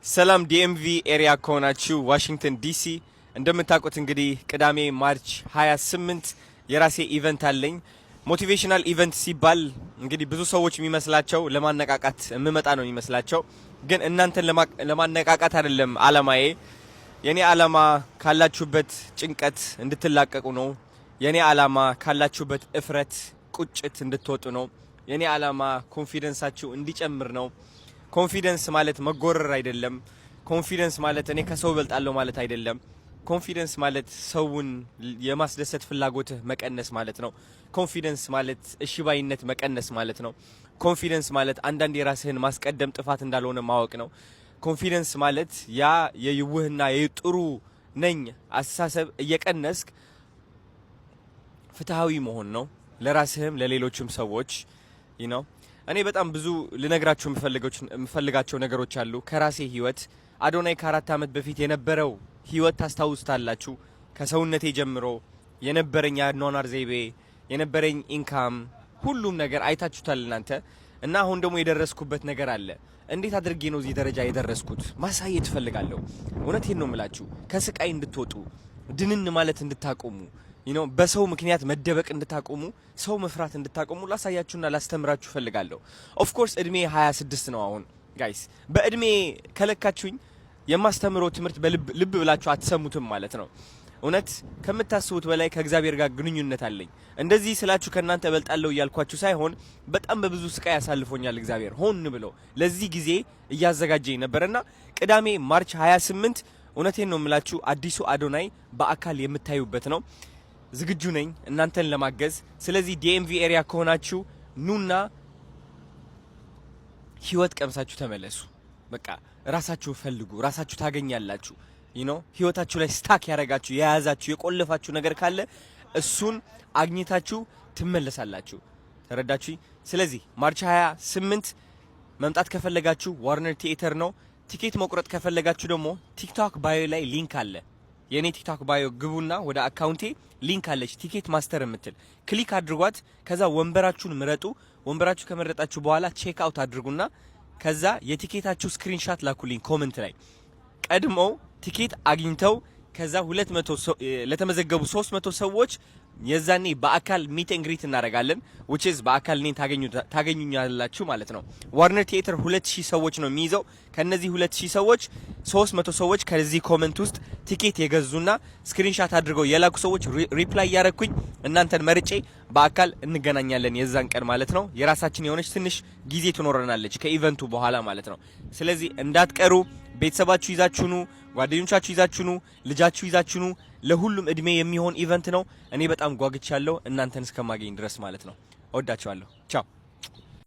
ሰላም ዲኤምቪ ኤሪያ ከሆናችሁ ዋሽንግተን ዲሲ እንደምታውቁት እንግዲህ ቅዳሜ ማርች 28 የራሴ ኢቨንት አለኝ። ሞቲቬሽናል ኢቨንት ሲባል እንግዲህ ብዙ ሰዎች የሚመስላቸው ለማነቃቃት የምመጣ ነው የሚመስላቸው፣ ግን እናንተን ለማነቃቃት አይደለም አላማዬ። የኔ አላማ ካላችሁበት ጭንቀት እንድትላቀቁ ነው። የኔ አላማ ካላችሁበት እፍረት፣ ቁጭት እንድትወጡ ነው። የኔ አላማ ኮንፊደንሳችሁ እንዲጨምር ነው። ኮንፊደንስ ማለት መጎረር አይደለም። ኮንፊደንስ ማለት እኔ ከሰው እበልጣለሁ ማለት አይደለም። ኮንፊደንስ ማለት ሰውን የማስደሰት ፍላጎትህ መቀነስ ማለት ነው። ኮንፊደንስ ማለት እሺባይነት መቀነስ ማለት ነው። ኮንፊደንስ ማለት አንዳንድ የራስህን ማስቀደም ጥፋት እንዳልሆነ ማወቅ ነው። ኮንፊደንስ ማለት ያ የይውህና የጥሩ ነኝ አስተሳሰብ እየቀነስክ ፍትሃዊ መሆን ነው፣ ለራስህም ለሌሎችም ሰዎች ነው። እኔ በጣም ብዙ ልነግራችሁ የምፈልጋቸው ነገሮች አሉ ከራሴ ህይወት። አዶናይ ከ4 ዓመት በፊት የነበረው ህይወት ታስታውስታላችሁ። ከሰውነቴ ጀምሮ የነበረኝ አኗኗር ዘይቤ፣ የነበረኝ ኢንካም፣ ሁሉም ነገር አይታችሁታል እናንተ። እና አሁን ደግሞ የደረስኩበት ነገር አለ። እንዴት አድርጌ ነው እዚህ ደረጃ የደረስኩት ማሳየት እፈልጋለሁ። እውነቴን ነው የምላችሁ። ከስቃይ እንድትወጡ፣ ድንን ማለት እንድታቆሙ፣ በሰው ምክንያት መደበቅ እንድታቆሙ፣ ሰው መፍራት እንድታቆሙ ላሳያችሁና ላስተምራችሁ ፈልጋለሁ። ኦፍ ኮርስ እድሜ 26 ነው አሁን ጋይስ። በእድሜ ከለካችሁኝ የማስተምረው ትምህርት ልብ ብላችሁ አትሰሙትም ማለት ነው። እውነት ከምታስቡት በላይ ከእግዚአብሔር ጋር ግንኙነት አለኝ። እንደዚህ ስላችሁ ከእናንተ እበልጣለሁ እያልኳችሁ ሳይሆን በጣም በብዙ ስቃይ ያሳልፎኛል እግዚአብሔር ሆን ብሎ ለዚህ ጊዜ እያዘጋጀኝ ነበርና ቅዳሜ ማርች 28 እውነቴን ነው የምላችሁ አዲሱ አዶናይ በአካል የምታዩበት ነው። ዝግጁ ነኝ እናንተን ለማገዝ። ስለዚህ ዲኤምቪ ኤሪያ ከሆናችሁ ኑና ህይወት ቀምሳችሁ ተመለሱ። በቃ ራሳችሁ ፈልጉ፣ ራሳችሁ ታገኛላችሁ። ህይወታችሁ ላይ ስታክ ያረጋችሁ የያዛችሁ የቆለፋችሁ ነገር ካለ እሱን አግኝታችሁ ትመለሳላችሁ። ተረዳችሁ? ስለዚህ ማርች 28 መምጣት ከፈለጋችሁ ዋርነር ቲኤተር ነው። ቲኬት መቁረጥ ከፈለጋችሁ ደግሞ ቲክቶክ ባዮ ላይ ሊንክ አለ። የኔ ቲክቶክ ባዮ ግቡና ወደ አካውንቴ ሊንክ አለች፣ ቲኬት ማስተር የምትል ክሊክ አድርጓት። ከዛ ወንበራችሁን ምረጡ። ወንበራችሁ ከመረጣችሁ በኋላ ቼክ አውት አድርጉና ከዛ የቲኬታችሁ ስክሪንሻት ላኩልኝ ኮሜንት ላይ። ቀድመው ቲኬት አግኝተው ከዛ 200 ለተመዘገቡ 300 ሰዎች የዛኔ በአካል ሚት ኤንድ ግሪት እናደርጋለን። which is በአካል እኔን ታገኙኛላችሁ ማለት ነው። ዋርነር ቲኤተር 2000 ሰዎች ነው የሚይዘው። ከነዚህ 2000 ሰዎች 300 ሰዎች ከዚህ ኮሜንት ውስጥ ቲኬት የገዙና ስክሪንሻት አድርገው የላኩ ሰዎች ሪፕላይ ያረኩኝ እናንተን መርጬ በአካል እንገናኛለን የዛን ቀን ማለት ነው። የራሳችን የሆነች ትንሽ ጊዜ ትኖረናለች ከኢቨንቱ በኋላ ማለት ነው። ስለዚህ እንዳትቀሩ። ቤተሰባችሁ ይዛችሁ ኑ፣ ጓደኞቻችሁ ይዛችሁ ኑ፣ ልጃችሁ ይዛችሁ ኑ። ለሁሉም እድሜ የሚሆን ኢቨንት ነው። እኔ በጣም ጓግቻለሁ እናንተን እስከማገኝ ድረስ ማለት ነው። እወዳችኋለሁ። ቻው